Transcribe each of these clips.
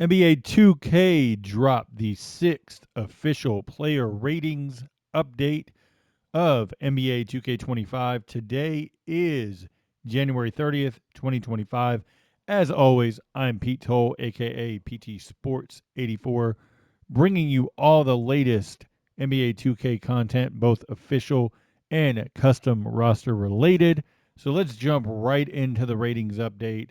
NBA 2K dropped the sixth official player ratings update of NBA 2K25. Today is January 30th, 2025. As always, I'm Pete Toll, aka PT Sports 84, bringing you all the latest NBA 2K content, both official and custom roster related. So let's jump right into the ratings update.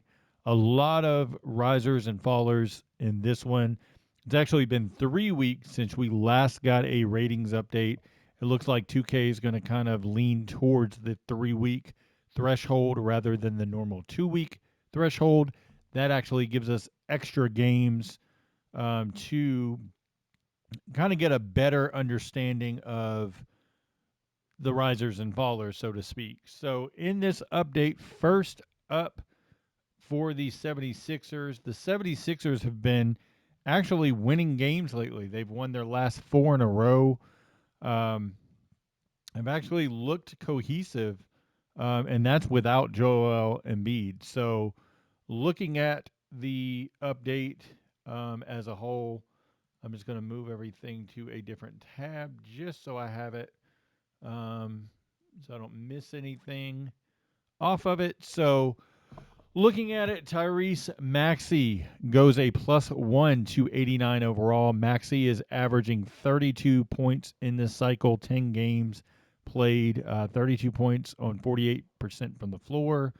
A lot of risers and fallers in this one. It's actually been 3 weeks since we last got a ratings update. It looks like 2K is going to kind of lean towards the 3 week threshold rather than the normal 2 week threshold. That actually gives us extra games to kind of get a better understanding of the risers and fallers, so to speak. So, in this update, first up for the 76ers, the 76ers have been actually winning games lately. They've won their last four in a row. Um, have actually looked cohesive, and that's without Joel Embiid. So, looking at the update as a whole, I'm just going to move everything to a different tab just so I have it, so I don't miss anything off of it. So, looking at it, Tyrese Maxey goes a +1 to 89 overall. Maxey is averaging 32 points in this cycle, 10 games played, 32 points on 48% from the floor,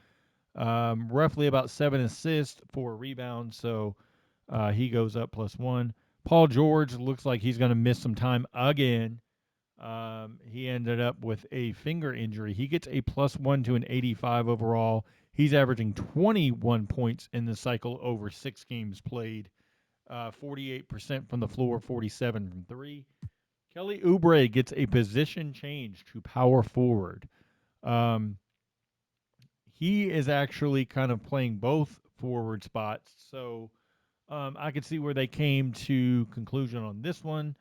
roughly about 7 assists, 4 rebounds. So he goes up +1. Paul George looks like he's going to miss some time again. He ended up with a finger injury. He gets a +1 to an 85 overall. He's averaging 21 points in the cycle over 6 games played, 48% from the floor, 47 from three. Kelly Oubre gets a position change to power forward. Um, he is actually kind of playing both forward spots, so I could see where they came to conclusion on this one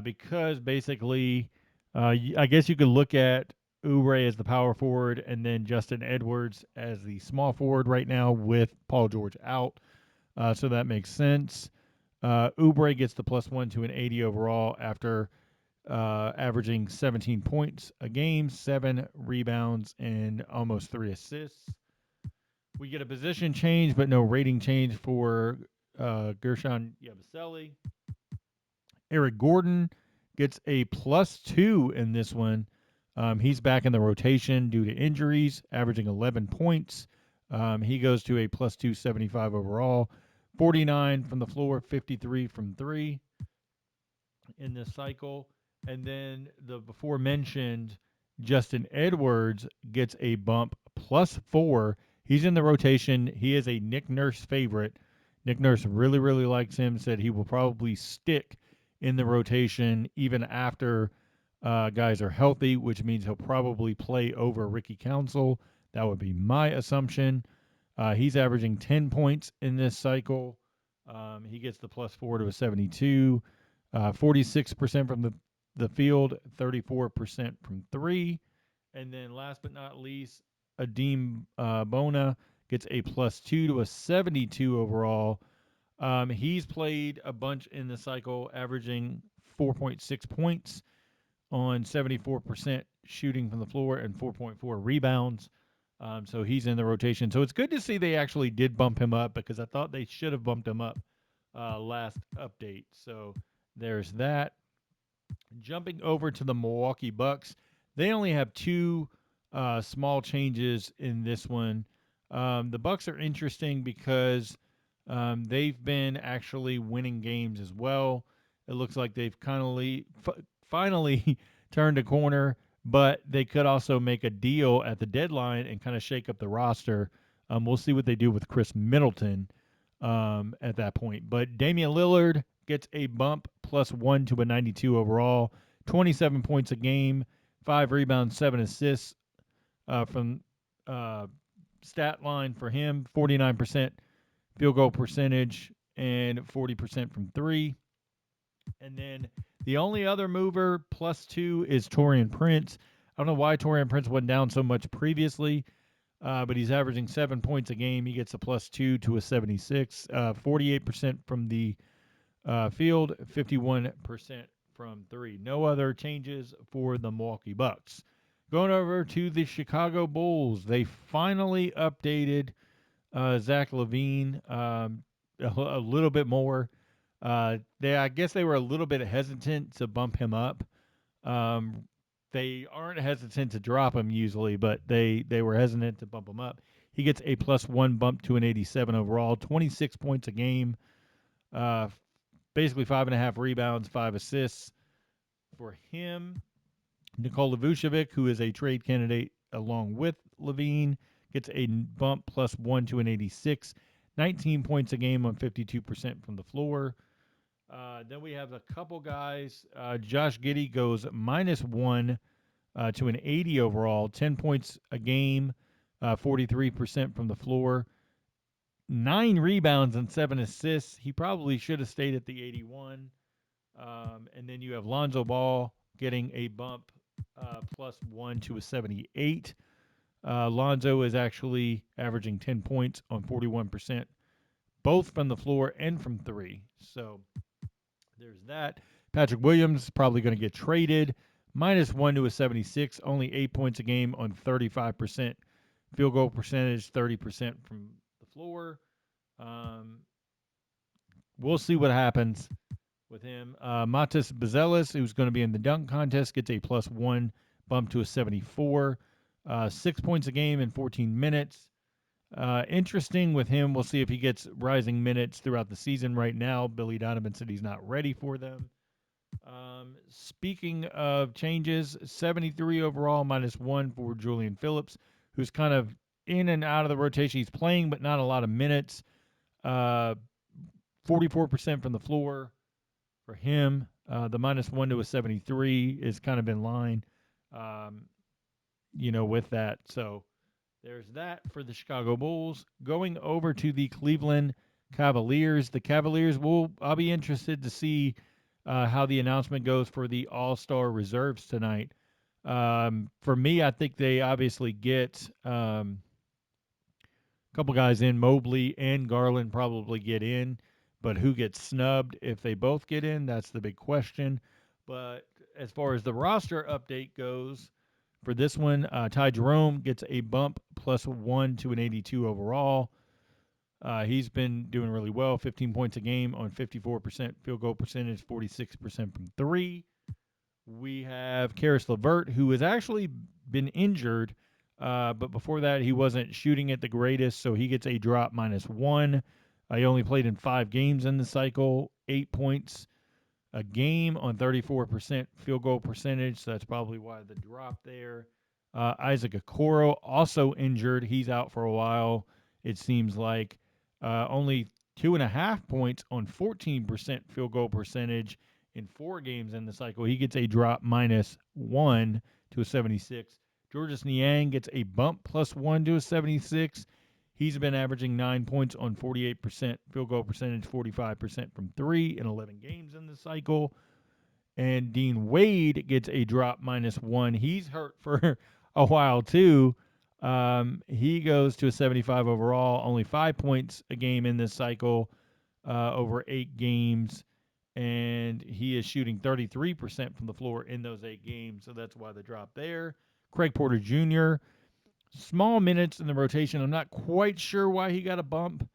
because basically, I guess you could look at Oubre as the power forward and then Justin Edwards as the small forward right now with Paul George out. So that makes sense. Oubre gets the +1 to an 80 overall after averaging 17 points a game, 7 rebounds, and almost 3 assists. We get a position change, but no rating change for Gershon Yabusele. Eric Gordon gets a +2 in this one. He's back in the rotation due to injuries, averaging 11 points. He goes to a +275 overall, 49 from the floor, 53 from three in this cycle. And then the before mentioned Justin Edwards gets a bump +4. He's in the rotation. He is a Nick Nurse favorite. Nick Nurse really, really likes him, said he will probably stick in the rotation even after guys are healthy, which means he'll probably play over Ricky Council. That would be my assumption. He's averaging 10 points in this cycle. He gets the +4 to a 72. 46% from the field, 34% from three. And then last but not least, Adim Bona gets a +2 to a 72 overall. He's played a bunch in the cycle, averaging 4.6 points on 74% shooting from the floor and 4.4 rebounds. So he's in the rotation. So it's good to see they actually did bump him up because I thought they should have bumped him up last update. So there's that. Jumping over to the Milwaukee Bucks, they only have two small changes in this one. The Bucks are interesting because they've been actually winning games as well. It looks like they've finally turned a corner, but they could also make a deal at the deadline and kind of shake up the roster. We'll see what they do with Chris Middleton at that point. But Damian Lillard gets a bump +1 to a 92 overall, 27 points a game, 5 rebounds, 7 assists from stat line for him, 49% field goal percentage, and 40% from three. And then the only other mover +2 is Torian Prince. I don't know why Torian Prince went down so much previously. but he's averaging 7 points a game. He gets a +2 to a 76, 48% from the field, 51% from three. No other changes for the Milwaukee Bucks. Going over to the Chicago Bulls, they finally updated Zach LaVine a little bit more. I guess they were a little bit hesitant to bump him up. Um, they aren't hesitant to drop him usually, but they were hesitant to bump him up. He gets a +1 bump to an 87 overall, 26 points a game, uh, basically 5.5 rebounds, 5 assists for him. Nikola Vucevic, who is a trade candidate along with Levine, gets a bump +1 to an 86, 19 points a game on 52% from the floor. Then we have a couple guys. Josh Giddey goes -1 to an 80 overall, 10 points a game, 43% from the floor, 9 rebounds and 7 assists. He probably should have stayed at the 81. And then you have Lonzo Ball getting a bump +1 to a 78. Lonzo is actually averaging 10 points on 41%, both from the floor and from three. So there's that. Patrick Williams probably going to get traded. -1 to a 76, only 8 points a game on 35%. Field goal percentage, 30% from the floor. Um, we'll see what happens with him. Matas Bazelis, who's going to be in the dunk contest, gets a +1 bump to a 74. 6 points a game in 14 minutes. Interesting with him. We'll see if he gets rising minutes throughout the season. Right now, Billy Donovan said he's not ready for them. Speaking of changes, 73 overall, -1 for Julian Phillips, who's kind of in and out of the rotation. He's playing, but not a lot of minutes. Uh, 44% from the floor for him. The -1 to a 73 is kind of in line, um, with that. So there's that for the Chicago Bulls. Going over to the Cleveland Cavaliers. The Cavaliers I'll be interested to see how the announcement goes for the All-Star reserves tonight. For me, I think they obviously get a couple guys in. Mobley and Garland probably get in, but who gets snubbed if they both get in? That's the big question. But as far as the roster update goes, for this one, Ty Jerome gets a bump +1 to an 82 overall. He's been doing really well, 15 points a game on 54% field goal percentage, 46% from three. We have Karis LeVert, who has actually been injured, but before that, he wasn't shooting at the greatest, so he gets a drop -1. He only played in 5 games in the cycle, 8 points a game on 34% field goal percentage, so that's probably why the drop there. Isaac Okoro, also injured. He's out for a while, it seems like. Only 2.5 points on 14% field goal percentage in 4 games in the cycle. He gets a drop -1 to a 76. Georges Niang gets a bump +1 to a 76. He's been averaging 9 points on 48% field goal percentage, 45% from three in 11 games in the cycle. And Dean Wade gets a drop -1. He's hurt for a while too. He goes to a 75 overall, only 5 points a game in this cycle over 8 games. And he is shooting 33% from the floor in those 8 games. So that's why the drop there. Craig Porter Jr., small minutes in the rotation. I'm not quite sure why he got a bump.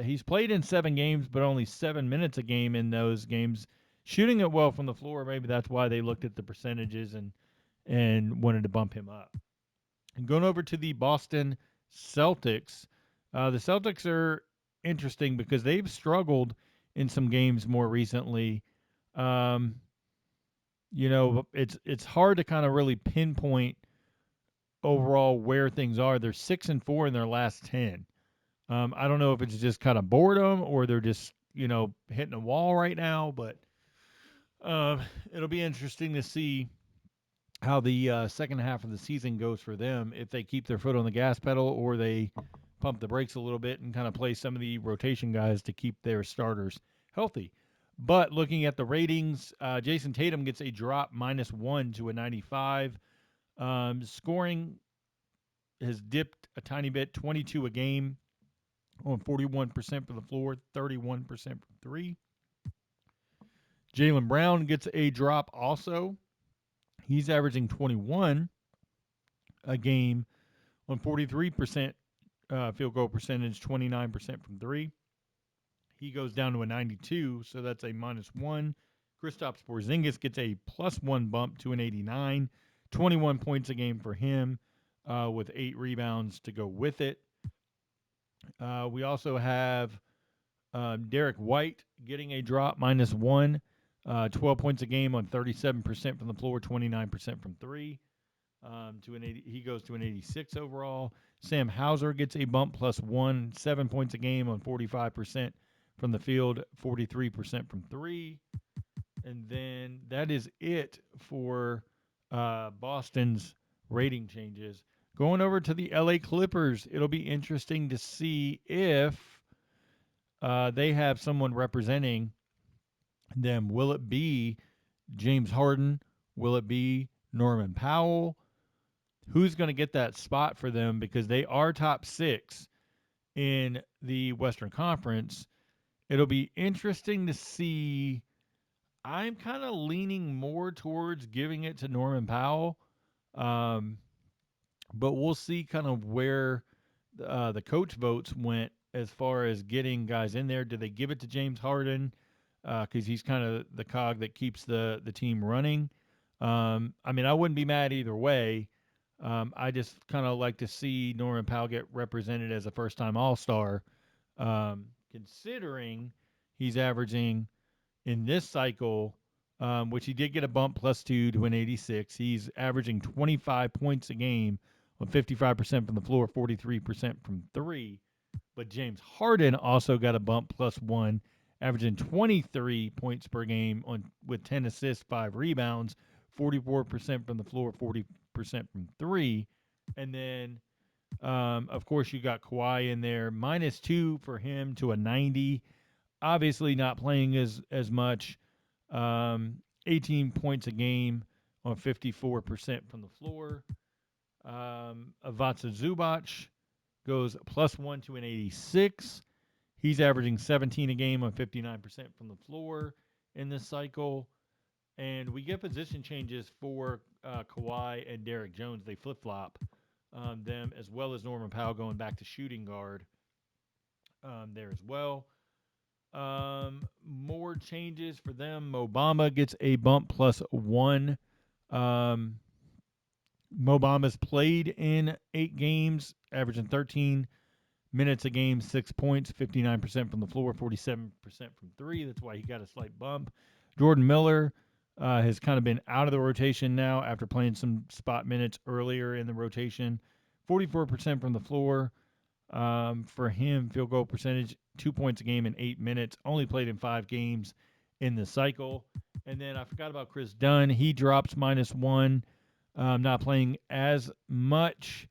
He's played in 7 games, but only 7 minutes a game in those games. Shooting it well from the floor. Maybe that's why they looked at the percentages and wanted to bump him up. And going over to the Boston Celtics. The Celtics are interesting because they've struggled in some games more recently. Um, it's hard to kind of really pinpoint overall where things are. They're 6-4 in their last 10. I don't know if it's just kind of boredom or they're just hitting a wall right now, but it'll be interesting to see how the second half of the season goes for them, if they keep their foot on the gas pedal or they pump the brakes a little bit and kind of play some of the rotation guys to keep their starters healthy. But looking at the ratings, Jason Tatum gets a drop -1 to a 95. Scoring has dipped a tiny bit, 22 a game on 41% from the floor, 31% from three. Jaylen Brown gets a drop also. He's averaging 21 a game on 43% field goal percentage, 29% from three. He goes down to a 92, so that's a -1. Kristaps Porzingis gets a +1 bump to an 89, 21 points a game for him, with 8 rebounds to go with it. We also have Derek White getting a drop, -1, 12 points a game on 37% from the floor, 29% from three. To an 80, he goes to an 86 overall. Sam Hauser gets a bump, +1, 7 points a game on 45% from the field, 43% from three. And then that is it for Boston's rating changes. Going over to the LA Clippers, it'll be interesting to see if they have someone representing them. Will it be James Harden? Will it be Norman Powell? Who's going to get that spot for them, because they are top 6 in the Western Conference. It'll be interesting to see. I'm kind of leaning more towards giving it to Norman Powell, um, but we'll see kind of where the coach votes went as far as getting guys in there. Do they give it to James Harden because he's kind of the cog that keeps the team running? I mean, I wouldn't be mad either way. I just kind of like to see Norman Powell get represented as a first-time All-Star, considering he's averaging in this cycle, which he did get a bump +2 to an 86. He's averaging 25 points a game on 55% from the floor, 43% from three. But James Harden also got a bump +1, averaging 23 points per game with 10 assists, 5 rebounds, 44% from the floor, 40% from three. And then, of course, you got Kawhi in there, -2 for him to a 90. Obviously, not playing as much. 18 points a game on 54% from the floor. Ivica Zubac goes +1 to an 86. He's averaging 17 a game on 59% from the floor in this cycle. And we get position changes for Kawhi and Derek Jones. They flip flop them, as well as Norman Powell going back to shooting guard there as well. More changes for them. Mobama gets a bump +1. Mobama's played in 8 games, averaging 13 minutes a game, 6 points, 59% from the floor, 47% from three. That's why he got a slight bump. Jordan Miller has kind of been out of the rotation now after playing some spot minutes earlier in the rotation. 44% from the floor for him. Field goal percentage, 2 points a game in 8 minutes. Only played in 5 games in the cycle. And then I forgot about Chris Dunn. He drops -1. Not playing as much,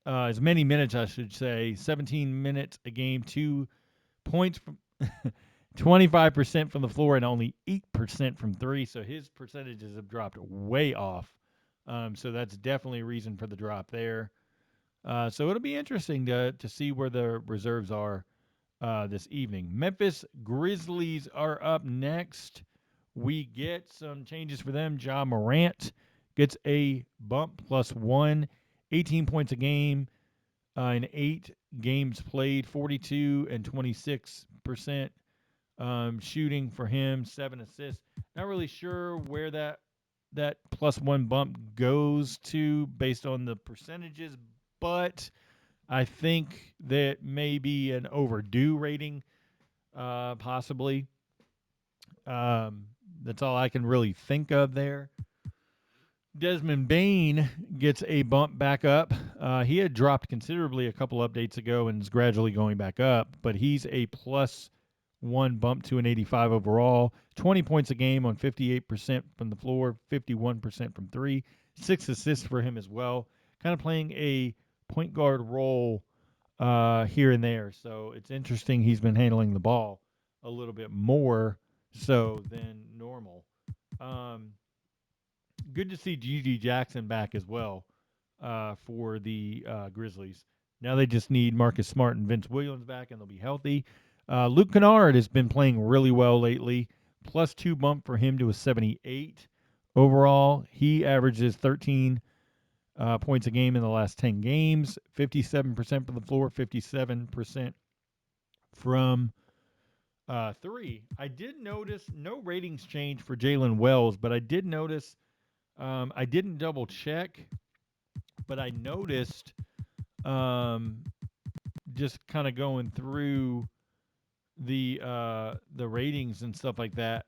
as many minutes, I should say. 17 minutes a game, 2 points from 25% from the floor and only 8% from three. So his percentages have dropped way off. So that's definitely a reason for the drop there. So it'll be interesting to see where the reserves are this evening. Memphis Grizzlies are up next. We get some changes for them. Ja Morant gets a bump +1, 18 points a game in 8 games played, 42 and 26% shooting for him, 7 assists. Not really sure where that +1 bump goes to based on the percentages, but I think that may be an overdue rating, possibly. That's all I can really think of there. Desmond Bain gets a bump back up. He had dropped considerably a couple updates ago and is gradually going back up, but he's a +1 bump to an 85 overall. 20 points a game on 58% from the floor, 51% from three. 6 assists for him as well. Kind of playing a point guard role here and there. So it's interesting he's been handling the ball a little bit more so than normal. Good to see Gigi Jackson back as well. for the Grizzlies. Now they just need Marcus Smart and Vince Williams back, and they'll be healthy. Luke Kennard has been playing really well lately. +2 bump for him to a 78 overall. He averages 13 points a game in the last 10 games, 57% from the floor, 57% from three. I did notice no ratings change for Jalen Wells, but I did notice, I didn't double check, but I noticed um, just kind of going through the ratings and stuff like that.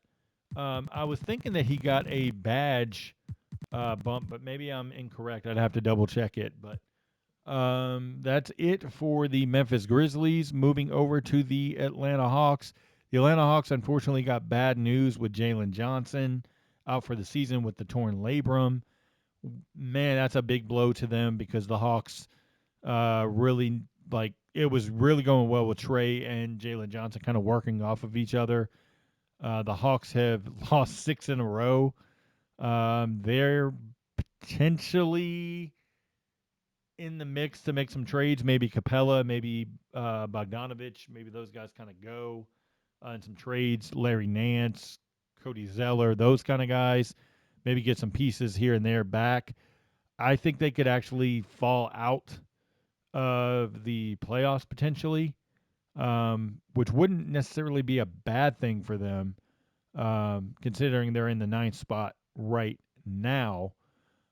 I was thinking that he got a badge bump, but maybe I'm incorrect. I'd have to double check it. But that's it for the Memphis Grizzlies. Moving over to the Atlanta Hawks. The Atlanta Hawks unfortunately got bad news with Jalen Johnson out for the season with the torn labrum. Man, that's a big blow to them because the Hawks really like it was really going well with Trey and Jalen Johnson kind of working off of each other. The Hawks have lost 6 in a row. They're potentially in the mix to make some trades. Maybe Capella, maybe Bogdanovich, maybe those guys kind of go in some trades. Larry Nance, Cody Zeller, those kind of guys. Maybe get some pieces here and there back. I think they could actually fall out of the playoffs potentially, which wouldn't necessarily be a bad thing for them, considering they're in the ninth spot right now.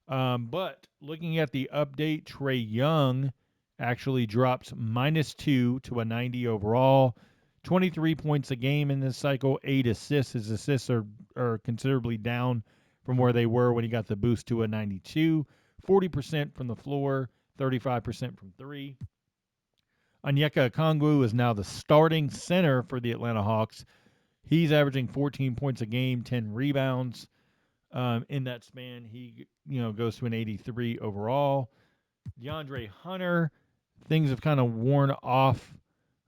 But looking at the update, Trey Young actually drops -2 to a 90 overall. 23 points a game in this cycle, 8 assists. His assists are considerably down from where they were when he got the boost to a 92. 40% from the floor, 35% from three. Onyeka Okongwu is now the starting center for the Atlanta Hawks. He's averaging 14 points a game, 10 rebounds. In that span, he goes to an 83 overall. DeAndre Hunter, things have kind of worn off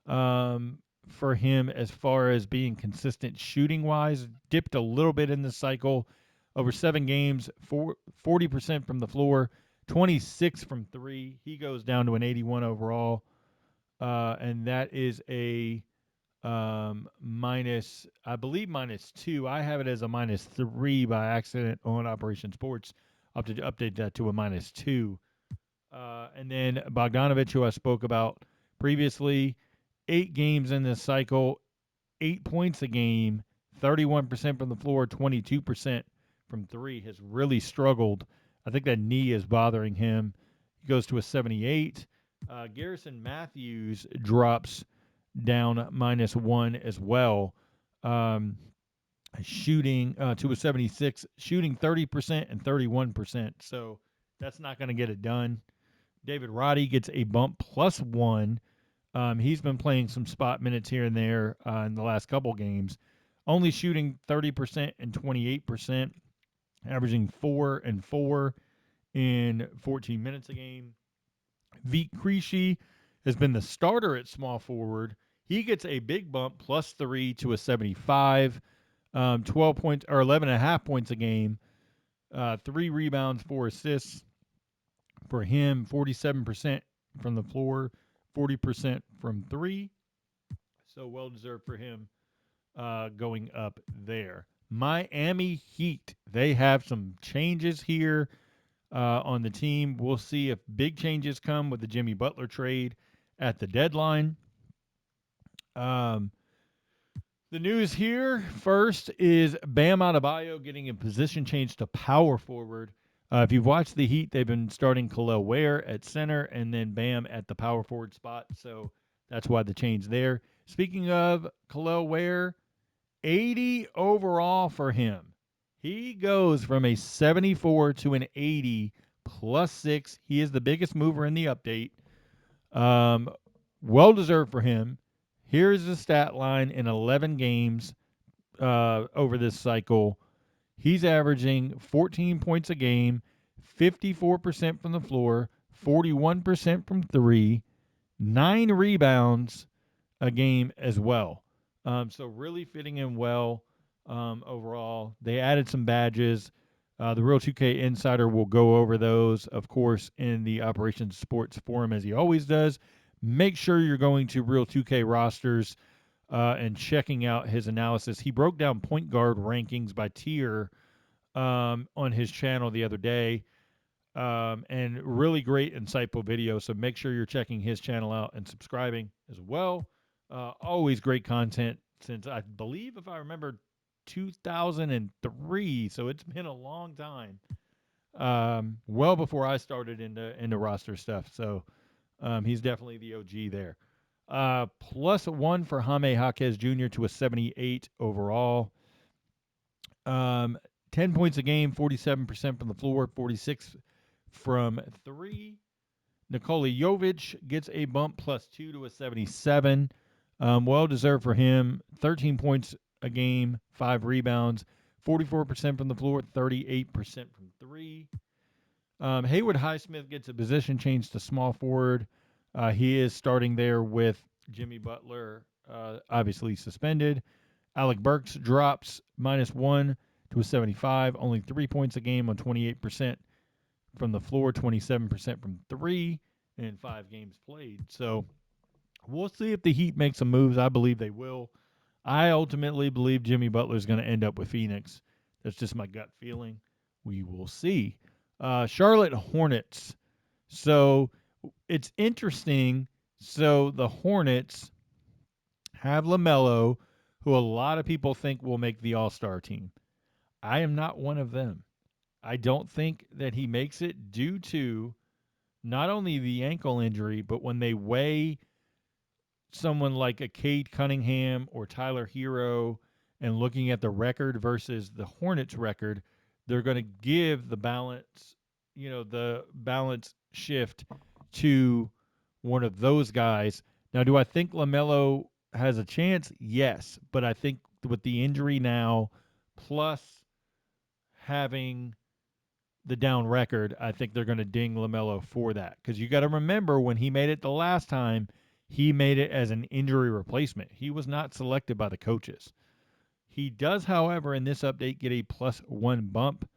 for him as far as being consistent shooting wise. Dipped a little bit in the cycle over 7 games, 40% from the floor, 26 from three. He goes down to an 81 overall, and that is a minus, I believe -2. I have it as a -3 by accident on Operation Sports. I'll have to update that to a -2. And then Bogdanovich, who I spoke about previously, 8 games in this cycle, 8 points a game, 31% from the floor, 22% from three, has really struggled. I think that knee is bothering him. He goes to a 78. Garrison Matthews drops down -1 as well, shooting to a 76, shooting 30% and 31%. So that's not going to get it done. David Roddy gets a bump +1. He's been playing some spot minutes here and there in the last couple games, only shooting 30% and 28%, averaging 4 and 4 in 14 minutes a game. Vit Krejci has been the starter at small forward. He gets a big bump +3 to a 75, 12 points or 11.5 points a game, 3 rebounds, 4 assists for him, 47% from the floor, 40% from three. So well deserved for him going up there. Miami Heat, they have some changes here on the team. We'll see if big changes come with the Jimmy Butler trade at the deadline. The news here first is Bam Adebayo getting a position change to power forward. If you've watched the Heat, they've been starting Khalil Ware at center and then Bam at the power forward spot. So that's why the change there. Speaking of Khalil Ware, 80 overall for him. He goes from a 74 to an 80 +6. He is the biggest mover in the update. Well deserved for him. Here's the stat line in 11 games over this cycle. He's averaging 14 points a game, 54% from the floor, 41% from three, 9 rebounds a game as well. So really fitting in well overall. They added some badges. The Real 2K Insider will go over those, of course, in the Operations Sports Forum as he always does. Make sure you're going to Real 2K rosters and checking out his analysis. He broke down point guard rankings by tier on his channel the other day, and really great, insightful video. So make sure you're checking his channel out and subscribing as well. Always great content since I believe, if I remember, 2003. So it's been a long time. Well before I started into roster stuff. So he's definitely the OG there. +1 for Jaime Jaquez Jr. to a 78 overall. 10 points a game, 47% from the floor, 46 from three. Nikola Jovic gets a bump +2 to a 77. Well deserved for him. 13 points a game, 5 rebounds, 44% from the floor, 38% from three. Haywood Highsmith gets a position change to small forward. He is starting there with Jimmy Butler, obviously suspended. Alec Burks drops -1 to a 75. Only 3 points a game on 28% from the floor, 27% from three in 5 games played. So we'll see if the Heat make some moves. I believe they will. I ultimately believe Jimmy Butler is going to end up with Phoenix. That's just my gut feeling. We will see. Charlotte Hornets. So it's interesting. So the Hornets have LaMelo, who a lot of people think will make the All-Star team. I am not one of them. I don't think that he makes it due to not only the ankle injury, but when they weigh someone like a Cade Cunningham or Tyler Hero and looking at the record versus the Hornets record, they're going to give the balance, the balance shift to one of those guys. Now, do I think LaMelo has a chance? Yes, but I think with the injury now, plus having the down record, I think they're going to ding LaMelo for that. Because you got to remember when he made it the last time, he made it as an injury replacement. He was not selected by the coaches. He does, however, in this update get a +1 bump.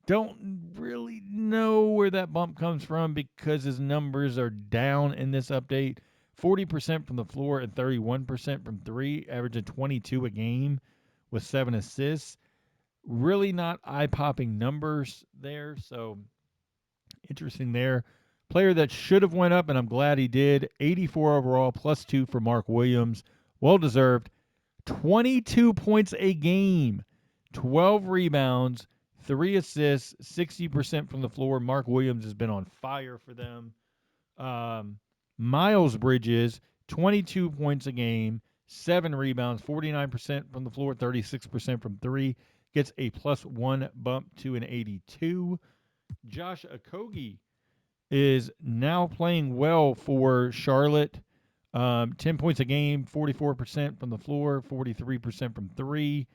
Don't really know where that bump comes from because his numbers are down in this update. 40% from the floor and 31% from three, averaging 22 a game with 7 assists. Really not eye-popping numbers there, so interesting there. Player that should have went up, and I'm glad he did. 84 overall, +2 for Mark Williams. Well-deserved. 22 points a game, 12 rebounds, 3 assists, 60% from the floor. Mark Williams has been on fire for them. Miles Bridges, 22 points a game, 7 rebounds, 49% from the floor, 36% from three. Gets a +1 bump to an 82. Josh Okogie is now playing well for Charlotte. 10 points a game, 44% from the floor, 43% from three.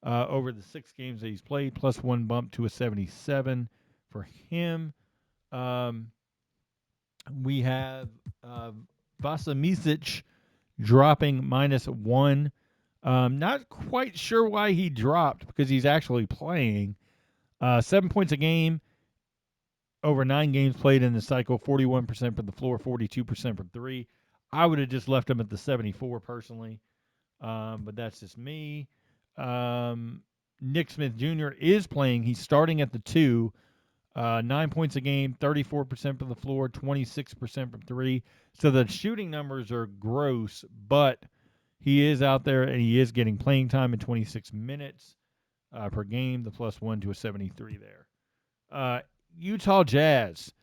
Over the 6 games that he's played, +1 bump to a 77 for him. We have Vasa Misic dropping -1. Not quite sure why he dropped because he's actually playing. 7 points a game over 9 games played in the cycle, 41% from the floor, 42% from three. I would have just left him at the 74 personally, but that's just me. Nick Smith Jr. is playing. He's starting at the 2. 9 points a game, 34% from the floor, 26% from three. So the shooting numbers are gross, but he is out there and he is getting playing time in 26 minutes per game. The +1 to a 73 there. Utah Jazz.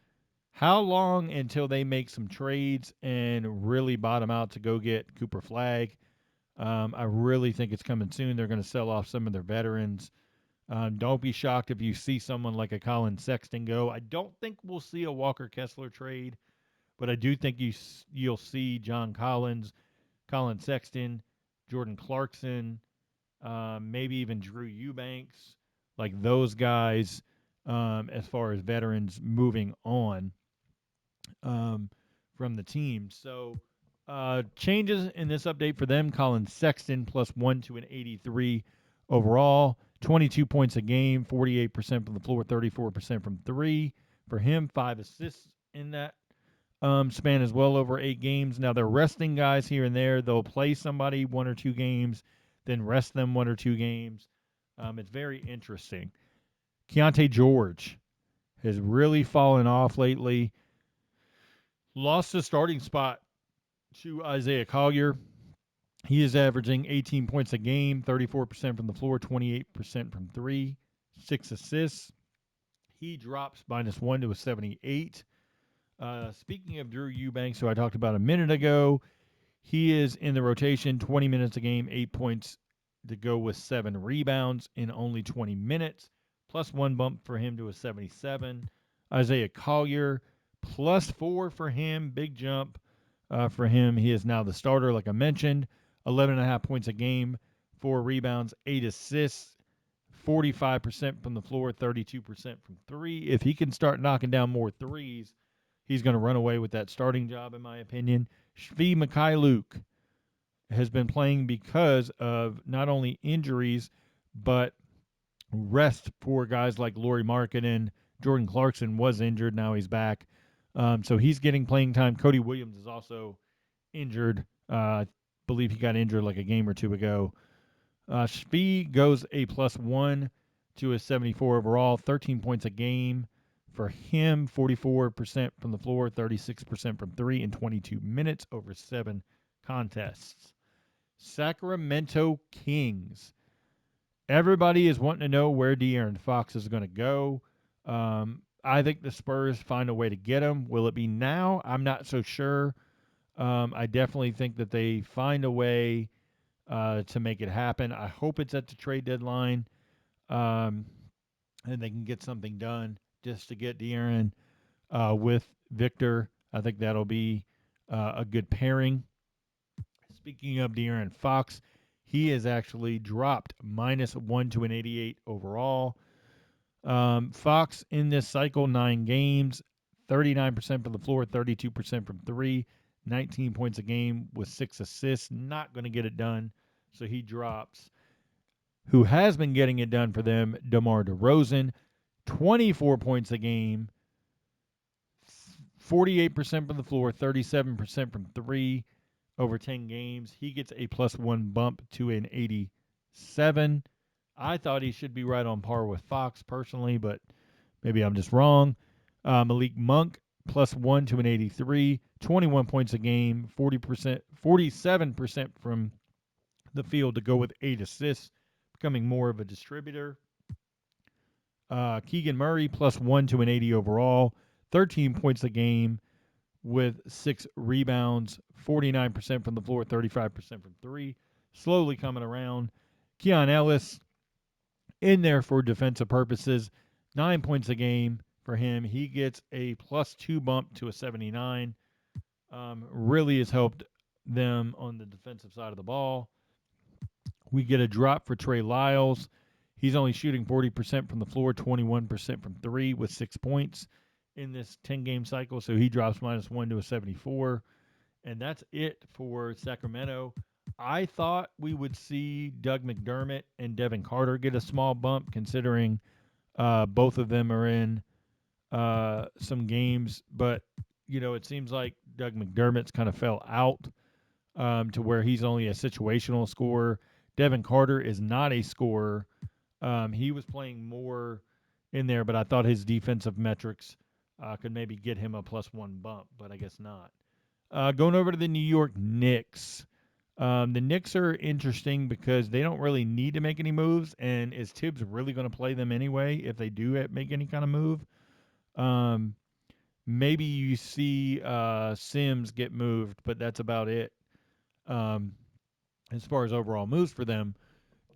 How long until they make some trades and really bottom out to go get Cooper Flagg? I really think it's coming soon. They're going to sell off some of their veterans. Don't be shocked if you see someone like a Colin Sexton go. I don't think we'll see a Walker Kessler trade, but I do think you'll see John Collins, Colin Sexton, Jordan Clarkson, maybe even Drew Eubanks, like those guys, as far as veterans moving on from the team. So changes in this update for them: Colin Sexton +1 to an 83 overall. 22 points a game, 48% from the floor, 34% from three. For him, 5 assists in that span as well over 8 games. Now they're resting guys here and there. They'll play somebody 1 or 2 games, then rest them 1 or 2 games. It's very interesting. Keontae George has really fallen off lately. Lost his starting spot to Isaiah Collier. He is averaging 18 points a game, 34% from the floor, 28% from three, 6 assists. He drops -1 to a 78. Speaking of Drew Eubanks, who I talked about a minute ago, he is in the rotation, 20 minutes a game, 8 points to go with 7 rebounds in only 20 minutes, +1 bump for him to a 77. Isaiah Collier, +4 for him, big jump for him. He is now the starter, like I mentioned, 11.5 points a game, 4 rebounds, 8 assists, 45% from the floor, 32% from three. If he can start knocking down more threes, he's going to run away with that starting job, in my opinion. Shvi Mikhailuk has been playing because of not only injuries, but rest for guys like Lauri Markkanen. Jordan Clarkson was injured. Now he's back. So he's getting playing time. Cody Williams is also injured. I believe he got injured like a game or two ago. Shvi goes a +1 to a 74 overall, 13 points a game. For him, 44% from the floor, 36% from three in 22 minutes over 7 contests. Sacramento Kings. Everybody is wanting to know where De'Aaron Fox is going to go. I think the Spurs find a way to get him. Will it be now? I'm not so sure. I definitely think that they find a way to make it happen. I hope it's at the trade deadline, and they can get something done just to get De'Aaron with Victor. I think that'll be a good pairing. Speaking of De'Aaron Fox, he has actually dropped -1 to an 88 overall. Fox in this cycle, 9 games, 39% from the floor, 32% from three, 19 points a game with 6 assists. Not going to get it done, so he drops. Who has been getting it done for them, DeMar DeRozan, 24 points a game, 48% from the floor, 37% from three over 10 games. He gets a +1 bump to an 87. I thought he should be right on par with Fox personally, but maybe I'm just wrong. Malik Monk, +1 to an 83, 21 points a game, 47% from the field to go with 8 assists, becoming more of a distributor. Keegan Murray, +1 to an 80 overall, 13 points a game with 6 rebounds, 49% from the floor, 35% from three. Slowly coming around. Keon Ellis in there for defensive purposes, 9 points a game for him. He gets a +2 bump to a 79. Really has helped them on the defensive side of the ball. We get a drop for Trey Lyles. He's only shooting 40% from the floor, 21% from three with 6 points in this 10-game cycle. So he drops -1 to a 74. And that's it for Sacramento. I thought we would see Doug McDermott and Devin Carter get a small bump, considering both of them are in some games. But, it seems like Doug McDermott's kind of fell out to where he's only a situational scorer. Devin Carter is not a scorer. He was playing more in there, but I thought his defensive metrics could maybe get him a +1 bump, but I guess not. Going over to the New York Knicks. The Knicks are interesting because they don't really need to make any moves, and is Tibbs really going to play them anyway if they do make any kind of move? Maybe you see Sims get moved, but that's about it. As far as overall moves for them,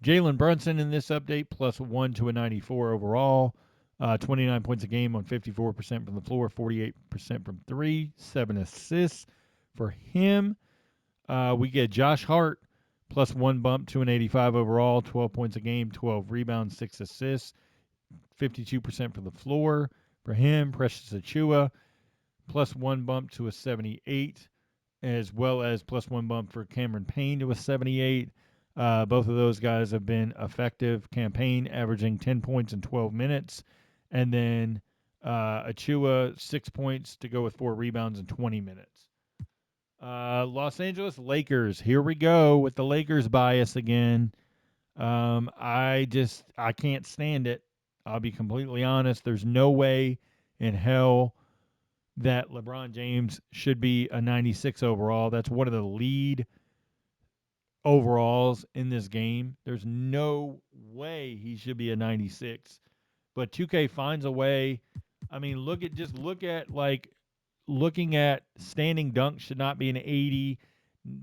Jalen Brunson in this update, +1 to a 94 overall. 29 points a game on 54% from the floor, 48% from three, 7 assists for him. We get Josh Hart, +1 bump to an 85 overall, 12 points a game, 12 rebounds, 6 assists, 52% from the floor for him. Precious Achiuwa, +1 bump to a 78, as well as +1 bump for Cameron Payne to a 78. Both of those guys have been effective campaign, averaging 10 points in 12 minutes. And then Achua, 6 points to go with 4 rebounds in 20 minutes. Los Angeles Lakers. Here we go with the Lakers bias again. I can't stand it. I'll be completely honest. There's no way in hell that LeBron James should be a 96 overall. That's one of the lead overalls in this game. There's no way he should be a 96. But 2K finds a way. I mean, look at like looking at standing dunk should not be an 80,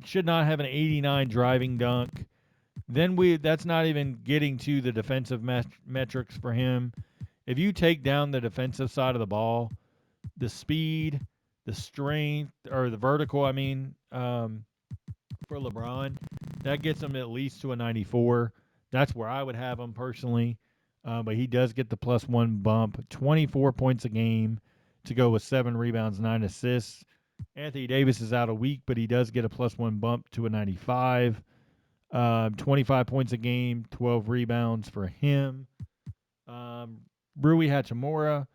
should not have an 89 driving dunk. Then that's not even getting to the defensive metrics for him. If you take down the defensive side of the ball, the speed, the strength, or the vertical, I mean, for LeBron, that gets him at least to a 94. That's where I would have him personally. But he does get the +1 bump, 24 points a game to go with 7 rebounds, 9 assists. Anthony Davis is out a week, but he does get a +1 bump to a 95. 25 points a game, 12 rebounds for him. Rui Hachimura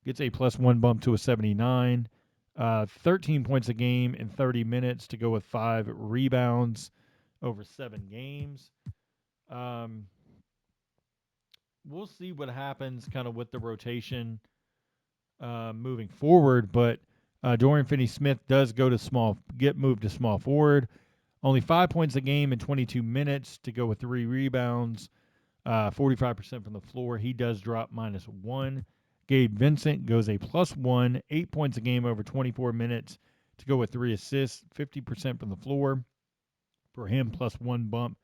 gets a +1 bump to a 79. 13 points a game in 30 minutes to go with 5 rebounds over 7 games. We'll see what happens kind of with the rotation moving forward, but Dorian Finney-Smith does get moved to small forward. Only 5 points a game in 22 minutes to go with 3 rebounds, 45% from the floor. He does drop -1. Gabe Vincent goes a +1, 8 points a game over 24 minutes to go with 3 assists, 50% from the floor. For him, +1 bump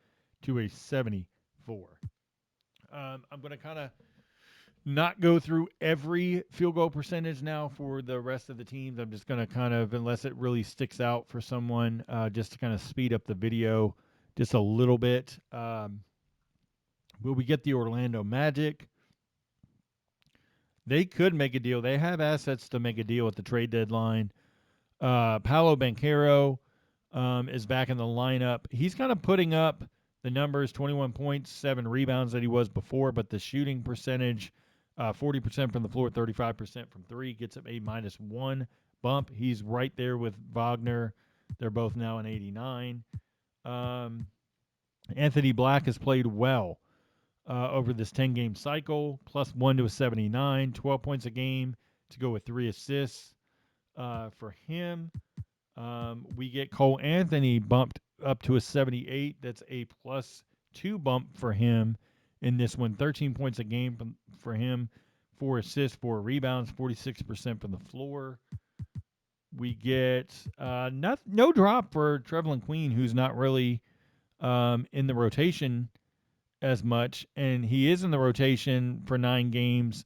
to a 74. I'm going to kind of not go through every field goal percentage now for the rest of the teams. I'm just going to kind of, unless it really sticks out for someone, just to kind of speed up the video just a little bit. Will we get the Orlando Magic? They could make a deal. They have assets to make a deal at the trade deadline. Paolo Banchero is back in the lineup. He's kind of putting up the numbers, 21 points, 7 rebounds that he was before, but the shooting percentage, 40% from the floor, 35% from 3, gets him a -1 bump. He's right there with Wagner. They're both now an 89. Anthony Black has played well over this 10-game cycle, +1 to a 79, 12 points a game to go with 3 assists for him. We get Cole Anthony bumped up to a 78. That's a +2 bump for him in this one. 13 points a game for him, 4 assists, 4 rebounds, 46% from the floor. We get no drop for Trevelin Queen, who's not really in the rotation as much, and he is in the rotation for 9 games.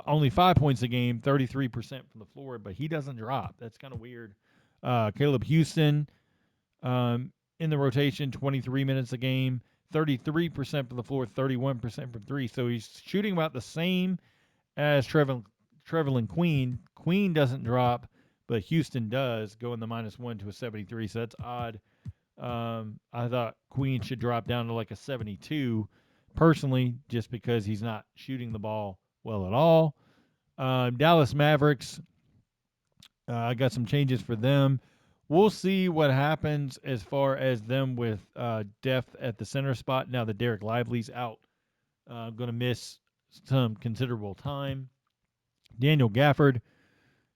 Only 5 points a game, 33% from the floor, but he doesn't drop. That's kind of weird. Caleb Houston in the rotation, 23 minutes a game, 33% from the floor, 31% from 3. So he's shooting about the same as Trevelin Queen. Queen doesn't drop, but Houston does, going the -1 to a 73. So that's odd. I thought Queen should drop down to like a 72 personally, just because he's not shooting the ball well at all. Dallas Mavericks, I got some changes for them. We'll see what happens as far as them with depth at the center spot. Now that Derek Lively's out, I'm going to miss some considerable time. Daniel Gafford,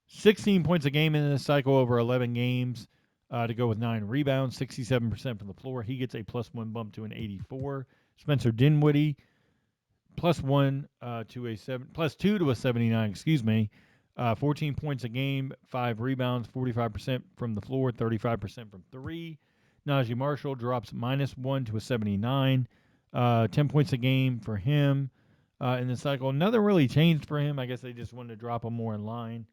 16 points a game in this cycle over 11 games to go with 9 rebounds, 67% from the floor. He gets a +1 bump to an 84. Spencer Dinwiddie, +2 to a 79. Excuse me. 14 points a game, 5 rebounds, 45% from the floor, 35% from 3. Najee Marshall drops -1 to a 79. 10 points a game for him in the cycle. Nothing really changed for him. I guess they just wanted to drop him more in line.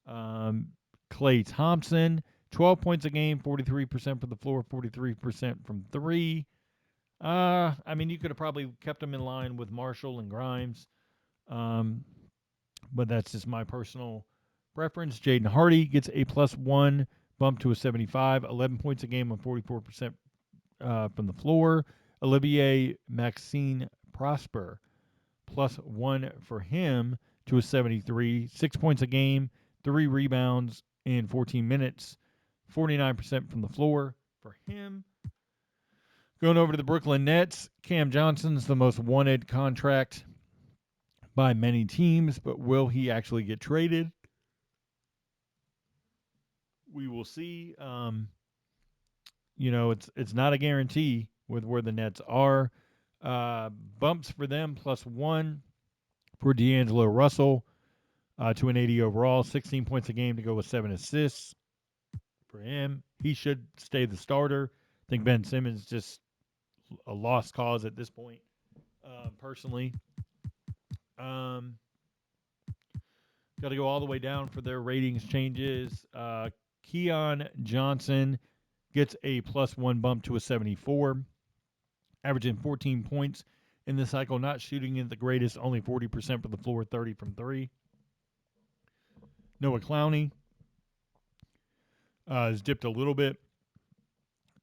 Klay Thompson, 12 points a game, 43% from the floor, 43% from 3. I mean, you could have probably kept him in line with Marshall and Grimes. But that's just my personal preference. Jaden Hardy gets a +1 bump to a 75, 11 points a game on 44% from the floor. Olivier Maxine Prosper, +1 for him to a 73, 6 points a game, 3 rebounds in 14 minutes, 49% from the floor for him. Going over to the Brooklyn Nets, Cam Johnson's the most wanted contract by many teams, but will he actually get traded? We will see. It's not a guarantee with where the Nets are. Bumps for them +1 for D'Angelo Russell to an 80 overall, 16 points a game to go with 7 assists for him. He should stay the starter. I think Ben Simmons just a lost cause at this point, personally. Got to go all the way down for their ratings changes. Keon Johnson gets a +1 bump to a 74, averaging 14 points in the cycle, not shooting it the greatest, only 40% from the floor, 30 from three. Noah Clowney has dipped a little bit.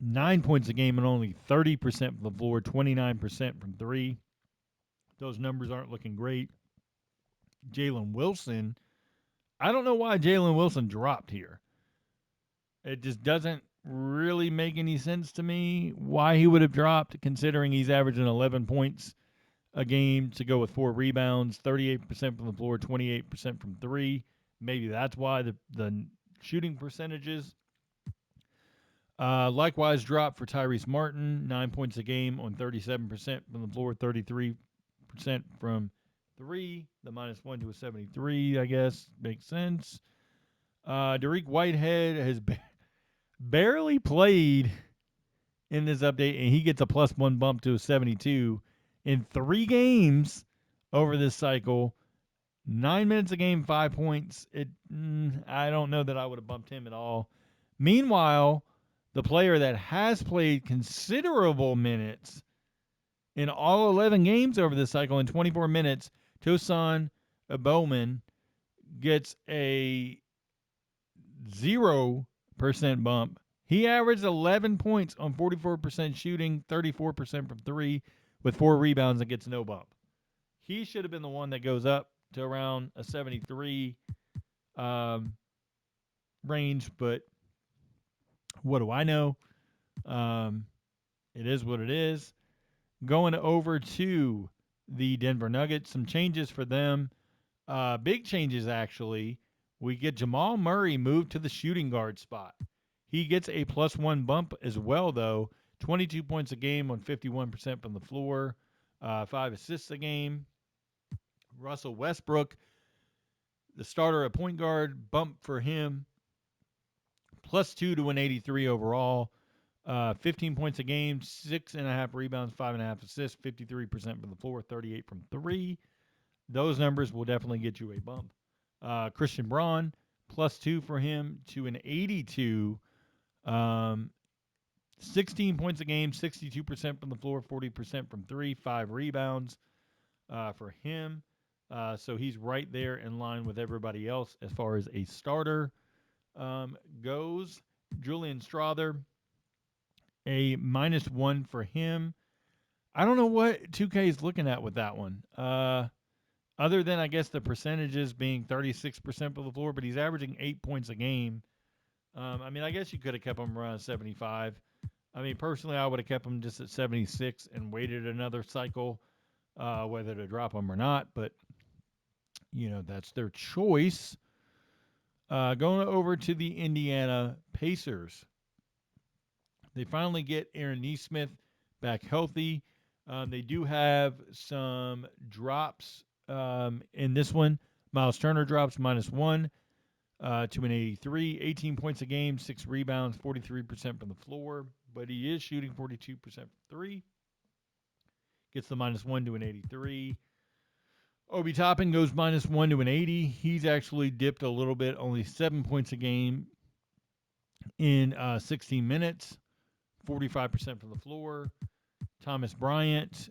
9 points a game and only 30% from the floor, 29% from three. Those numbers aren't looking great. Jalen Wilson, I don't know why Jalen Wilson dropped here. It just doesn't really make any sense to me why he would have dropped, considering he's averaging 11 points a game to go with 4 rebounds, 38% from the floor, 28% from three. Maybe that's why the shooting percentages. Likewise, drop for Tyrese Martin, 9 points a game on 37% from the floor, 33% from three. The -1 to a 73, I guess, makes sense. Dariq Whitehead has barely played in this update, and he gets a +1 bump to a 72 in 3 games over this cycle. 9 minutes a game, 5 points. I don't know that I would have bumped him at all. Meanwhile, the player that has played considerable minutes in all 11 games over this cycle in 24 minutes, Tosan Bowman gets a 0% bump. He averaged 11 points on 44% shooting, 34% from three, with 4 rebounds and gets no bump. He should have been the one that goes up to around a 73 range, but what do I know? It is what it is. Going over to the Denver Nuggets, some changes for them. Big changes, actually. We get Jamal Murray moved to the shooting guard spot. He gets a +1 bump as well, though. 22 points a game on 51% from the floor, 5 assists a game. Russell Westbrook, the starter at point guard, bump for him. +2 to an 83 overall. 15 points a game, 6.5 rebounds, 5.5 assists, 53% from the floor, 38 from three. Those numbers will definitely get you a bump. Christian Braun, +2 for him to an 82. 16 points a game, 62% from the floor, 40% from three, 5 rebounds for him. So he's right there in line with everybody else as far as a starter goes. Julian Strawther, a -1 for him. I don't know what 2K is looking at with that one. Other than, I guess, the percentages being 36% from the floor, but he's averaging 8 points a game. I guess you could have kept him around 75. Personally, I would have kept him just at 76 and waited another cycle, whether to drop him or not. But, that's their choice. Going over to the Indiana Pacers. They finally get Aaron Nesmith back healthy. They do have some drops in this one. Miles Turner drops -1 to an 83. 18 points a game, 6 rebounds, 43% from the floor. But he is shooting 42% from three. Gets the -1 to an 83. Obi Toppin goes -1 to an 80. He's actually dipped a little bit, only 7 points a game in 16 minutes, 45% from the floor. Thomas Bryant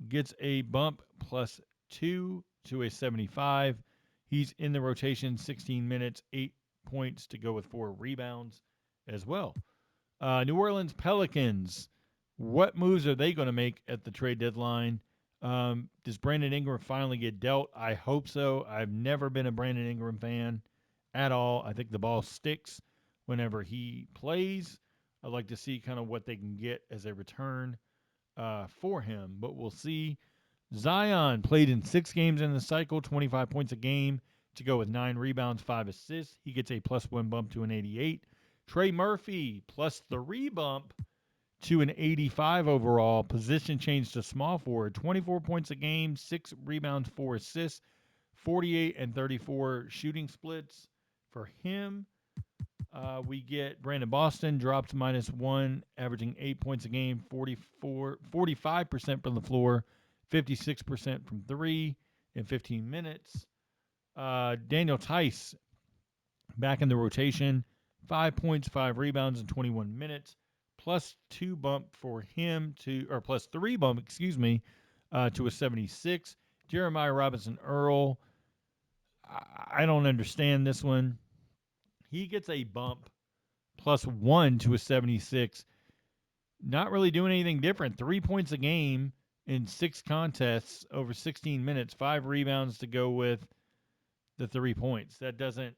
gets a bump +2 to a 75. He's in the rotation, 16 minutes, 8 points to go with 4 rebounds. as well. New Orleans Pelicans. What moves are they going to make at the trade deadline? Does Brandon Ingram finally get dealt? I hope so. I've never been a Brandon Ingram fan at all. I think the ball sticks whenever he plays. I'd like to see kind of what they can get as a return for him, but we'll see. Zion played in 6 games in the cycle, 25 points a game to go with 9 rebounds, 5 assists. He gets a +1 bump to an 88. Trey Murphy +3 bump to an 85 overall. Position change to small forward, 24 points a game, 6 rebounds, 4 assists, 48 and 34 shooting splits for him. We get Brandon Boston drops -1, averaging 8 points a game, 45% from the floor, 56% from three in 15 minutes. Daniel Tice back in the rotation, 5 points, 5 rebounds in 21 minutes, +2 bump for him to, or +3 bump, excuse me, to a 76. Jeremiah Robinson Earl, I don't understand this one. He gets a bump +1 to a 76. Not really doing anything different. 3 points a game in 6 contests over 16 minutes, 5 rebounds to go with the 3 points. That doesn't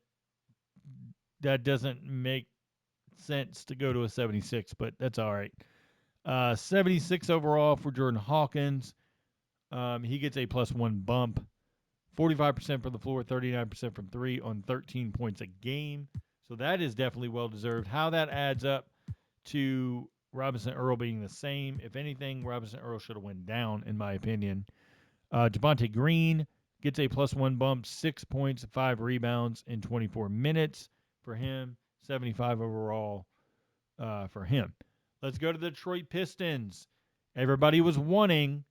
make sense to go to a 76, but that's all right. 76 overall for Jordan Hawkins. He gets a +1 bump. 45% from the floor, 39% from three on 13 points a game. So that is definitely well deserved. How that adds up to Robinson Earl being the same. If anything, Robinson Earl should have went down, in my opinion. Javonte Green gets a +1 bump, 6 points, 5 rebounds in 24 minutes for him. 75 overall for him. Let's go to the Detroit Pistons. Everybody was wanting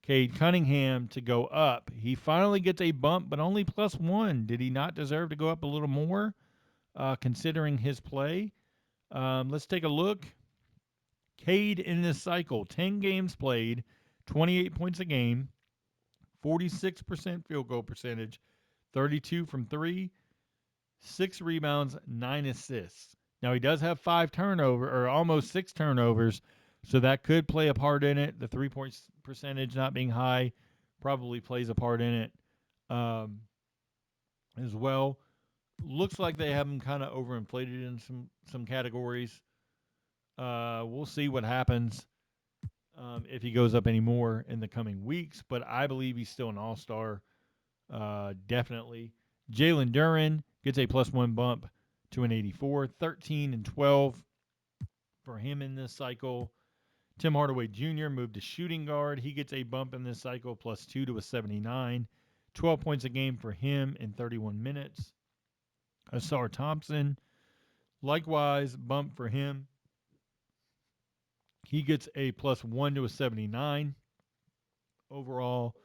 Cade Cunningham to go up. He finally gets a bump, but only +1. Did he not deserve to go up a little more, considering his play? Let's take a look. Cade in this cycle, 10 games played, 28 points a game, 46% field goal percentage, 32 from three, 6 rebounds, 9 assists. Now he does have 5 turnover or almost 6 turnovers, so that could play a part in it. The 3-point percentage not being high probably plays a part in it as well. Looks like they have him kind of overinflated in some categories. We'll see what happens if he goes up any more in the coming weeks, but I believe he's still an all-star, definitely. Jalen Duren gets a +1 bump to an 84, 13 and 12 for him in this cycle. Tim Hardaway Jr. moved to shooting guard. He gets a bump in this cycle, +2 to a 79. 12 points a game for him in 31 minutes. Asar Thompson, likewise, bump for him. He gets a +1 to a 79. Overall,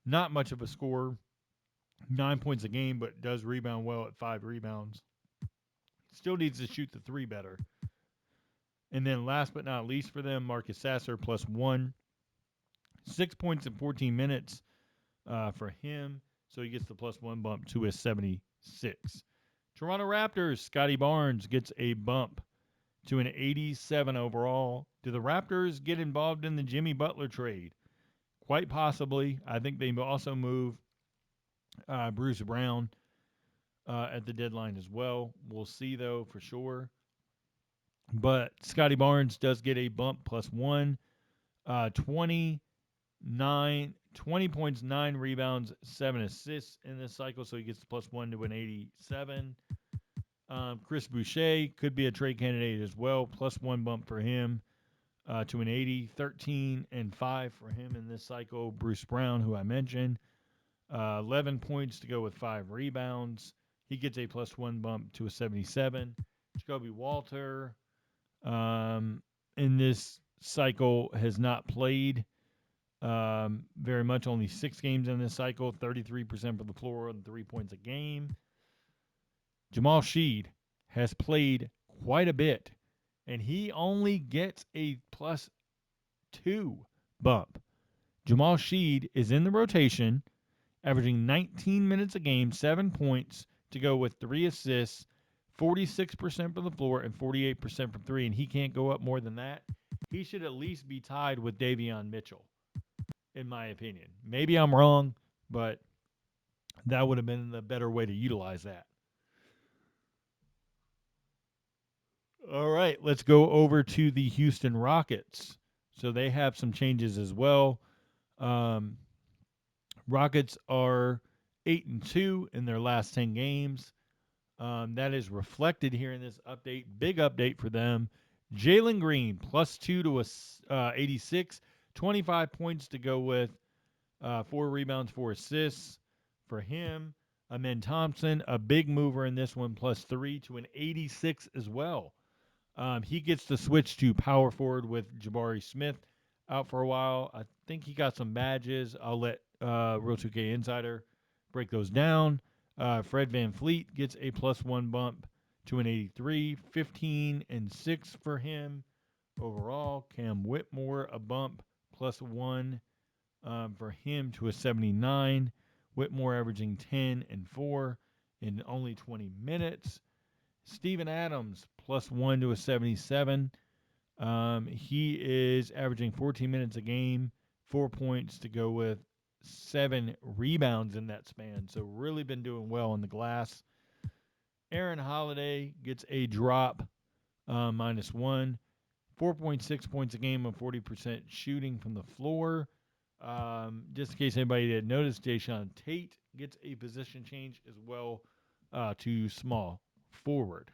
not much of a score. 9 points a game, but does rebound well at 5 rebounds. Still needs to shoot the 3 better. And then last but not least for them, Marcus Sasser +1. 6 points in 14 minutes for him. So he gets the +1 bump to a 76. Toronto Raptors, Scotty Barnes gets a bump to an 87 overall. Do the Raptors get involved in the Jimmy Butler trade? Quite possibly. I think they also move Bruce Brown at the deadline as well. We'll see, though, for sure. But Scotty Barnes does get a bump +1. 20 points, 9 rebounds, 7 assists in this cycle, so he gets the +1 to an 87. Chris Boucher could be a trade candidate as well, +1 bump for him to an 80. 13 and 5 for him in this cycle. Bruce Brown, who I mentioned, 11 points to go with 5 rebounds. He gets a +1 bump to a 77. Jacoby Walter in this cycle has not played very much, only 6 games in this cycle, 33% from the floor and 3 points a game. Jamal Sheed has played quite a bit, and he only gets a +2 bump. Jamal Sheed is in the rotation, averaging 19 minutes a game, 7 points to go with 3 assists, 46% from the floor and 48% from three, and he can't go up more than that. He should at least be tied with Davion Mitchell, in my opinion. Maybe I'm wrong, but that would have been the better way to utilize that. All right, let's go over to the Houston Rockets. So they have some changes as well. Um, Rockets are 8-2 in their last 10 games. That is reflected here in this update. Big update for them. Jalen Green +2 to a 86, 25 points to go with, 4 rebounds, 4 assists for him. Amen Thompson, a big mover in this one, +3 to an 86 as well. He gets to switch to power forward with Jabari Smith out for a while. I think he got some badges. I'll let Real 2K Insider break those down. Fred Van Fleet gets a +1 bump to an 83, 15 and 6 for him overall. Cam Whitmore, a bump +1 for him to a 79. Whitmore averaging 10 and 4 in only 20 minutes. Steven Adams +1 to a 77. He is averaging 14 minutes a game, 4 points to go with 7 rebounds in that span. So really been doing well on the glass. Aaron Holiday gets a drop, -1, 4.6 points a game on 40% shooting from the floor. Just in case anybody didn't notice, Jayshawn Tate gets a position change as well, to small forward.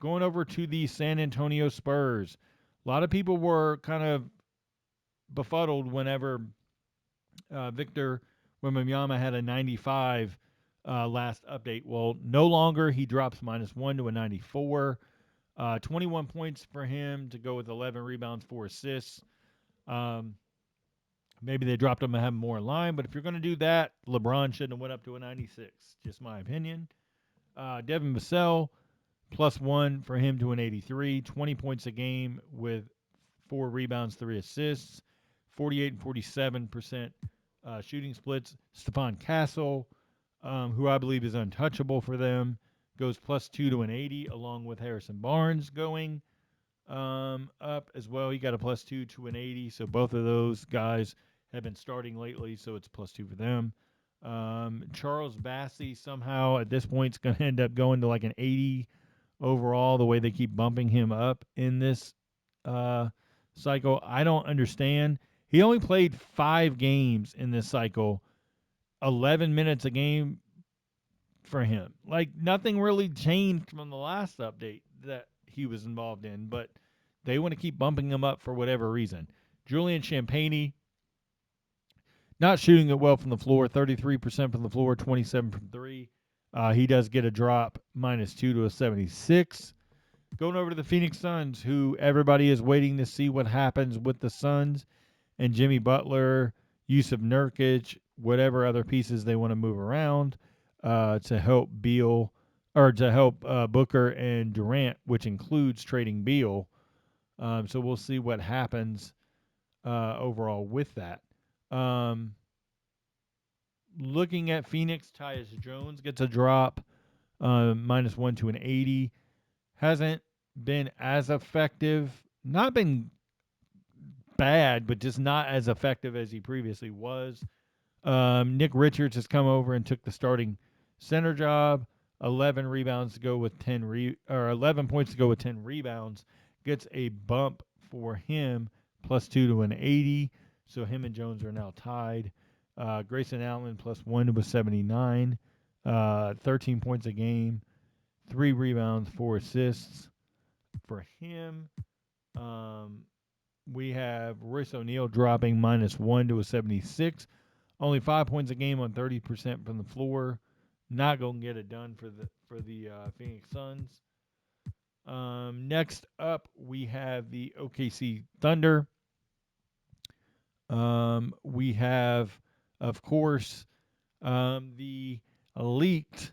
Going over to the San Antonio Spurs. A lot of people were kind of befuddled whenever Victor Wembanyama had a 95 last update. Well, no longer. He drops -1 to a 94. 21 points for him to go with 11 rebounds, 4 assists. Maybe they dropped him and have him more in line, but if you're going to do that, LeBron shouldn't have went up to a 96. Just my opinion. Devin Vassell, +1 for him to an 83. 20 points a game with 4 rebounds, 3 assists. 48 and 47% shooting splits. Stephon Castle, who I believe is untouchable for them, goes +2 to an 80, along with Harrison Barnes going up as well. He got a +2 to an 80, so both of those guys have been starting lately, so it's +2 for them. Charles Bassey somehow at this point is going to end up going to like an 80 overall, the way they keep bumping him up in this cycle. I don't understand. He only played 5 games in this cycle, 11 minutes a game for him. Like, nothing really changed from the last update that he was involved in, but they want to keep bumping him up for whatever reason. Julian Champagnie, not shooting it well from the floor, 33% from the floor, 27 from three. He does get a drop, -2 to a 76. Going over to the Phoenix Suns, who everybody is waiting to see what happens with the Suns and Jimmy Butler, Yusuf Nurkic, whatever other pieces they want to move around to help Beal or to help Booker and Durant, which includes trading Beal. So we'll see what happens overall with that. Looking at Phoenix, Tyus Jones gets a drop, -1 to an 80. Hasn't been as effective. Not been bad, but just not as effective as he previously was. Nick Richards has come over and took the starting center job. 11 rebounds to go with 11 points to go with 10 rebounds. Gets a bump for him, +2 to an 80. So him and Jones are now tied. Grayson Allen +1 to a 79. 13 points a game, 3 rebounds, 4 assists for him. We have Royce O'Neal dropping -1 to a 76. Only 5 points a game on 30% from the floor. Not going to get it done for the Phoenix Suns. Next up, we have the OKC Thunder. We have, of course, the leaked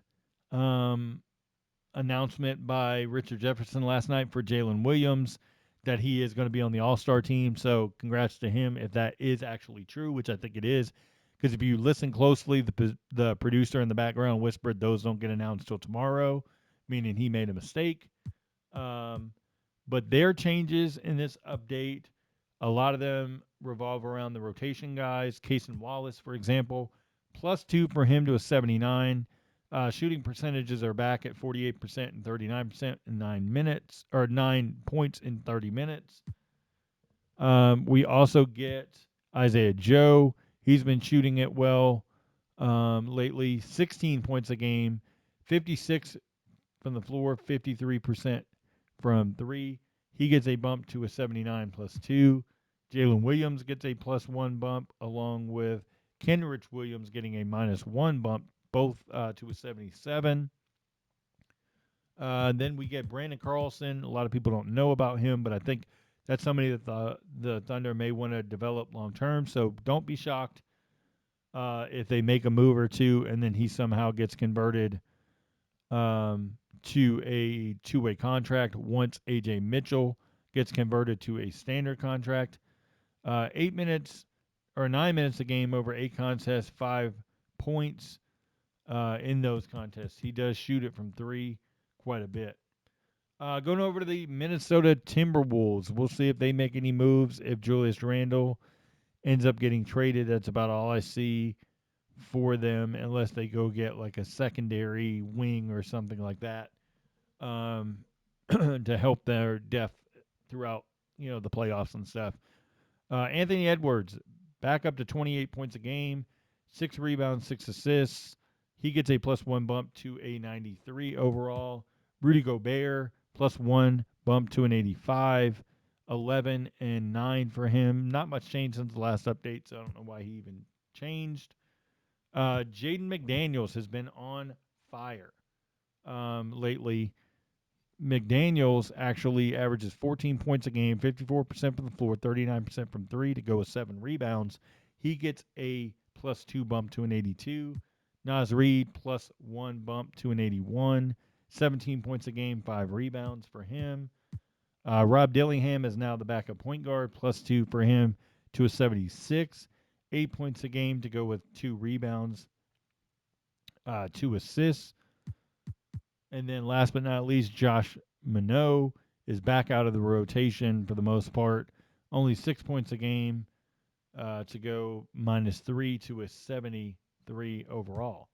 announcement by Richard Jefferson last night for Jalen Williams that he is going to be on the All-Star team. So congrats to him if that is actually true, which I think it is. Because if you listen closely, the producer in the background whispered those don't get announced till tomorrow meaning he made a mistake. Um, but their changes in this update, a lot of them revolve around the rotation guys. Cason Wallace, for example, +2 for him to a 79. Shooting percentages are back at 48% and 39% in 9 minutes, or 9 points in 30 minutes. We also get Isaiah Joe. He's been shooting it well lately. 16 points a game, 56 from the floor, 53% from three. He gets a bump to a 79 +2. Jalen Williams gets a +1 bump, along with Kenrich Williams getting a -1 bump, both to a 77. Then we get Brandon Carlson. A lot of people don't know about him, but I think that's somebody that the Thunder may want to develop long term. So don't be shocked if they make a move or two and then he somehow gets converted to a two-way contract once AJ Mitchell gets converted to a standard contract. 8 minutes or 9 minutes a game over 8 contests, 5 points in those contests. He does shoot it from three quite a bit. Going over to the Minnesota Timberwolves, we'll see if they make any moves. If Julius Randle ends up getting traded, that's about all I see for them, unless they go get like a secondary wing or something like that um, to help their depth throughout the playoffs and stuff. Anthony Edwards back up to 28 points a game, 6 rebounds, 6 assists. He gets a +1 bump to a 93 overall. Rudy Gobert +1 bump to an 85. 11 and 9 for him. Not much change since the last update, so I don't know why he even changed. Jaden McDaniels has been on fire lately. McDaniels actually averages 14 points a game, 54% from the floor, 39% from three to go with 7 rebounds. He gets a +2 bump to an 82. Naz Reid +1 bump to an 81. 17 points a game, 5 rebounds for him. Rob Dillingham is now the backup point guard, +2 for him to a 76. 8 points a game to go with 2 rebounds, 2 assists. And then last but not least, Josh Minot is back out of the rotation for the most part. Only 6 points a game to go, -3 to a 73 overall.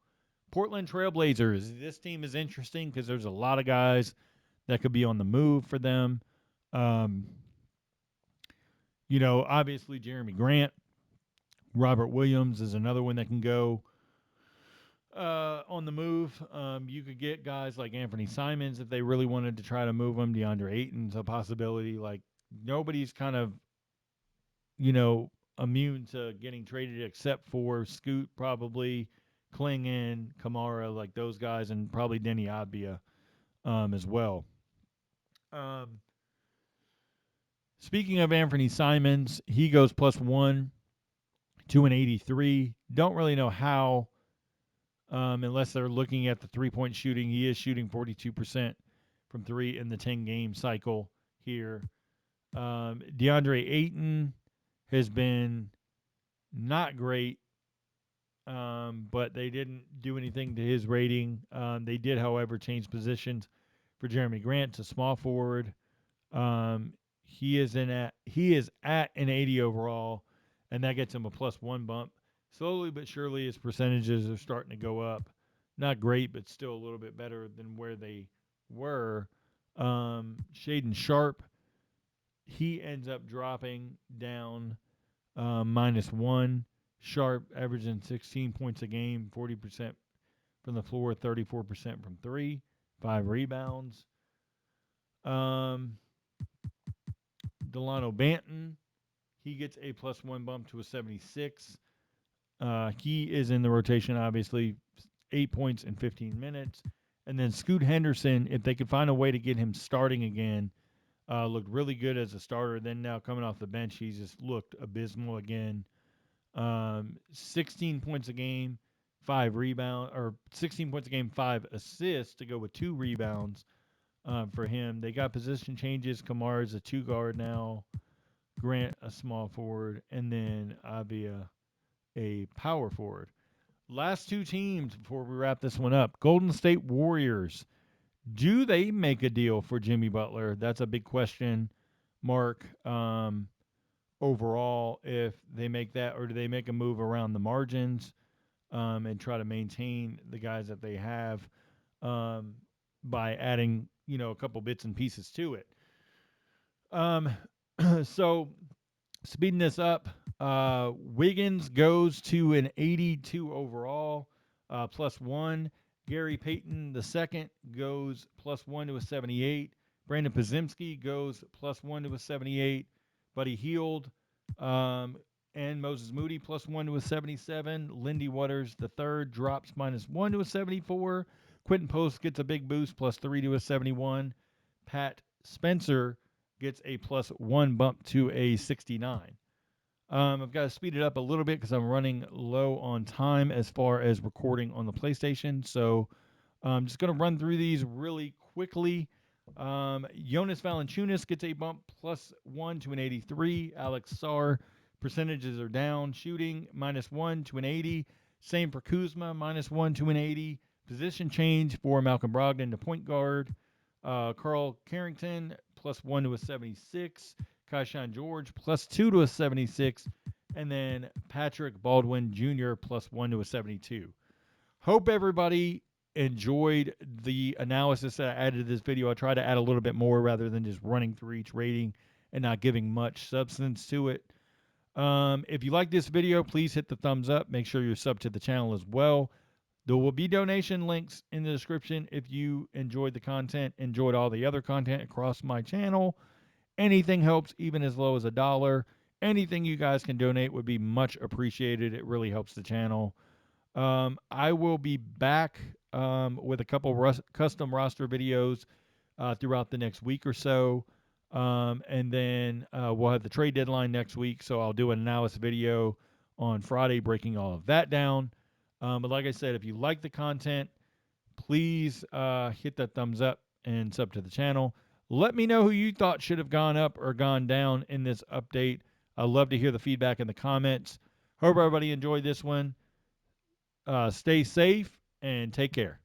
Portland Trailblazers. This team is interesting because there's a lot of guys that could be on the move for them. Obviously Jeremy Grant. Robert Williams is another one that can go on the move. You could get guys like Anthony Simons if they really wanted to try to move him. DeAndre Ayton's a possibility. Like, nobody's kind of, immune to getting traded except for Scoot, probably, Klingon, Kamara, like those guys, and probably Denny Adbia as well. Speaking of Anthony Simons, he goes +1 to an 83. Don't really know how. Unless they're looking at the three-point shooting. He is shooting 42% from three in the 10-game cycle here. DeAndre Ayton has been not great, but they didn't do anything to his rating. They did, however, change positions for Jeremy Grant to small forward. He is at an 80 overall, and that gets him a +1 bump. Slowly but surely, his percentages are starting to go up. Not great, but still a little bit better than where they were. Shaden Sharp, he ends up dropping down -1. Sharp averaging 16 points a game, 40% from the floor, 34% from three, 5 rebounds. Delano Banton, he gets a +1 bump to a 76. He is in the rotation, obviously, 8 points in 15 minutes. And then Scoot Henderson, if they could find a way to get him starting again, looked really good as a starter. Then now coming off the bench, he's just looked abysmal again. 16 points a game, 16 points a game, 5 assists to go with 2 rebounds for him. They got position changes. Kamara's a 2 guard now. Grant a small forward, and then Avia a power forward. Last two teams before we wrap this one up. Golden State Warriors. Do they make a deal for Jimmy Butler? That's a big question mark. Overall, if they make that, or do they make a move around the margins and try to maintain the guys that they have um, by adding, a couple bits and pieces to it? Um, so speeding this up, Wiggins goes to an 82 overall, +1. Gary Payton the second goes +1 to a 78. Brandon Pozemski goes +1 to a 78. Buddy Heald um, and Moses Moody +1 to a 77. Lindy Waters the third drops -1 to a 74. Quentin Post gets a big boost, +3 to a 71. Pat Spencer gets a +1 bump to a 69. I've got to speed it up a little bit because I'm running low on time as far as recording on the PlayStation. So I'm just going to run through these really quickly. Jonas Valanciunas gets a bump +1 to an 83. Alex Sarr percentages are down. Shooting -1 to an 80. Same for Kuzma, -1 to an 80. Position change for Malcolm Brogdon to point guard. Carl Carrington +1 to a 76. Kaishan George +2 to a 76. And then Patrick Baldwin Jr. +1 to a 72. Hope everybody enjoyed the analysis that I added to this video. I try to add a little bit more rather than just running through each rating and not giving much substance to it. If you like this video, please hit the thumbs up. Make sure you're sub to the channel as well. There will be donation links in the description if you enjoyed the content, enjoyed all the other content across my channel. Anything helps, even as low as $1. Anything you guys can donate would be much appreciated. It really helps the channel. I will be back with a couple custom roster videos throughout the next week or so. And then we'll have the trade deadline next week. So I'll do an analysis video on Friday, breaking all of that down. But like I said, if you like the content, please hit that thumbs up and sub to the channel. Let me know who you thought should have gone up or gone down in this update. I love to hear the feedback in the comments. Hope everybody enjoyed this one. Stay safe and take care.